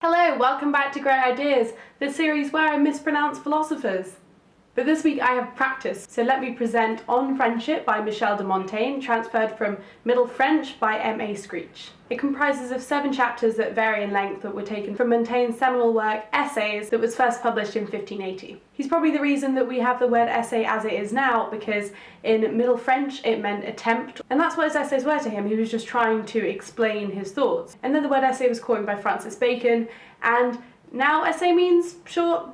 Hello, welcome back to Great Ideas, the series where I mispronounce philosophers. But this week I have practice, so let me present On Friendship by Michel De Montaigne, transferred from Middle French by M.A. Screech. It comprises of 7 chapters that vary in length that were taken from Montaigne's seminal work, Essays, that was first published in 1580. He's probably the reason that we have the word essay as it is now, because in Middle French it meant attempt, and that's what his essays were to him. He was just trying to explain his thoughts. And then the word essay was coined by Francis Bacon, and now essay means short,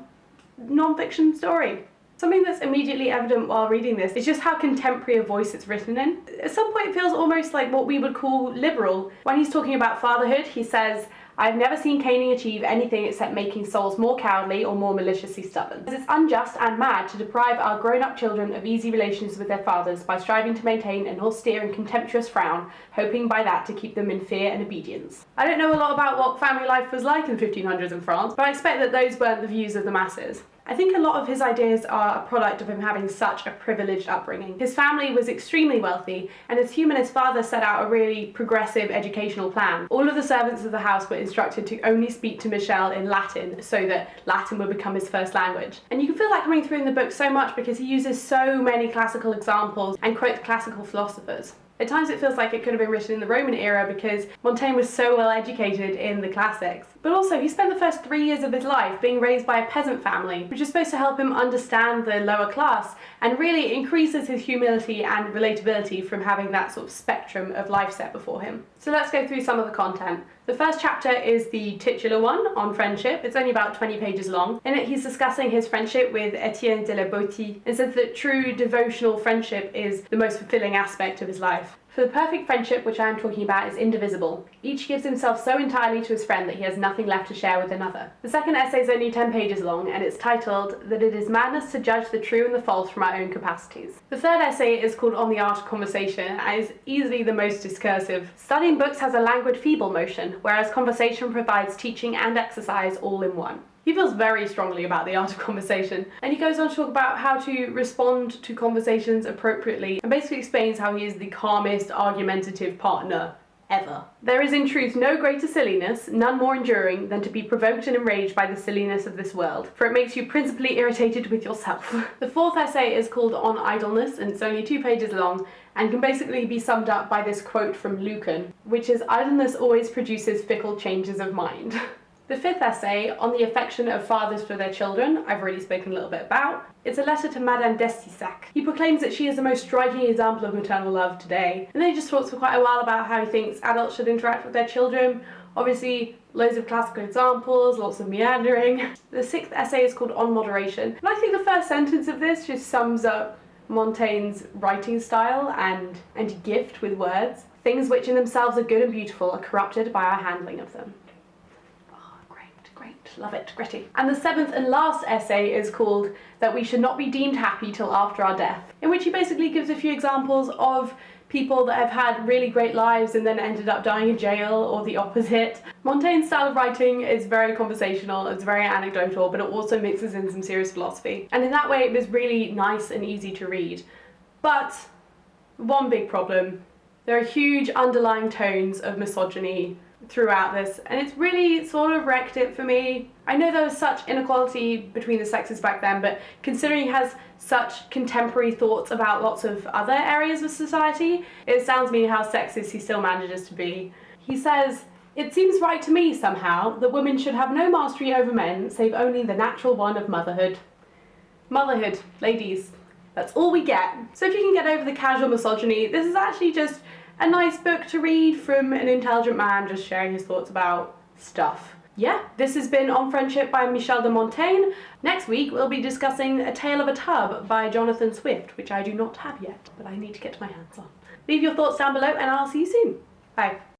non-fiction story. Something that's immediately evident while reading this is just how contemporary a voice it's written in. At some point it feels almost like what we would call liberal. When he's talking about fatherhood, he says, "I've never seen caning achieve anything except making souls more cowardly or more maliciously stubborn. It's unjust and mad to deprive our grown-up children of easy relations with their fathers by striving to maintain an austere and contemptuous frown, hoping by that to keep them in fear and obedience." I don't know a lot about what family life was like in 1500s in France, but I expect that those weren't the views of the masses. I think a lot of his ideas are a product of him having such a privileged upbringing. His family was extremely wealthy, and as humanist father set out a really progressive educational plan. All of the servants of the house were instructed to only speak to Michel in Latin so that Latin would become his first language. And you can feel that coming through in the book so much because he uses so many classical examples and quotes classical philosophers. At times it feels like it could have been written in the Roman era because Montaigne was so well educated in the classics. But also, he spent the first 3 years of his life being raised by a peasant family, which is supposed to help him understand the lower class and really increases his humility and relatability from having that sort of spectrum of life set before him. So let's go through some of the content. The first chapter is the titular one, On Friendship. It's only about 20 pages long. In it, he's discussing his friendship with Etienne de la Boétie and says that true devotional friendship is the most fulfilling aspect of his life. For the perfect friendship which I am talking about is indivisible. Each gives himself so entirely to his friend that he has nothing left to share with another. The second essay is only 10 pages long, and it's titled That It Is Madness to Judge the True and the False from Our Own Capacities. The third essay is called On the Art of Conversation and is easily the most discursive. Studying books has a languid, feeble motion, whereas conversation provides teaching and exercise all in one. He feels very strongly about the art of conversation, and he goes on to talk about how to respond to conversations appropriately and basically explains how he is the calmest, argumentative partner ever. There is in truth no greater silliness, none more enduring, than to be provoked and enraged by the silliness of this world, for it makes you principally irritated with yourself. The fourth essay is called On Idleness, and it's only 2 pages long, and can basically be summed up by this quote from Lucan, which is, "Idleness always produces fickle changes of mind." The fifth essay, On the Affection of Fathers for Their Children, I've already spoken a little bit about. It's a letter to Madame d'Estissac. He proclaims that she is the most striking example of maternal love today, and then he just talks for quite a while about how he thinks adults should interact with their children. Obviously, loads of classical examples, lots of meandering. The sixth essay is called On Moderation, and I think the first sentence of this just sums up Montaigne's writing style and gift with words. Things which in themselves are good and beautiful are corrupted by our handling of them. Great, love it, gritty. And the 7th and last essay is called That We Should Not Be Deemed Happy Till After Our Death, in which he basically gives a few examples of people that have had really great lives and then ended up dying in jail, or the opposite. Montaigne's style of writing is very conversational, it's very anecdotal, but it also mixes in some serious philosophy. And in that way it was really nice and easy to read. But one big problem, there are huge underlying tones of misogyny throughout this, and it's really sort of wrecked it for me. I know there was such inequality between the sexes back then, but considering he has such contemporary thoughts about lots of other areas of society, it astounds me how sexist he still manages to be. He says, "It seems right to me somehow that women should have no mastery over men save only the natural one of motherhood." Motherhood, ladies, that's all we get. So if you can get over the casual misogyny, this is actually just a nice book to read from an intelligent man just sharing his thoughts about stuff. Yeah, this has been On Friendship by Michel De Montaigne. Next week we'll be discussing A Tale of a Tub by Jonathan Swift, which I do not have yet, but I need to get my hands on. Leave your thoughts down below and I'll see you soon. Bye.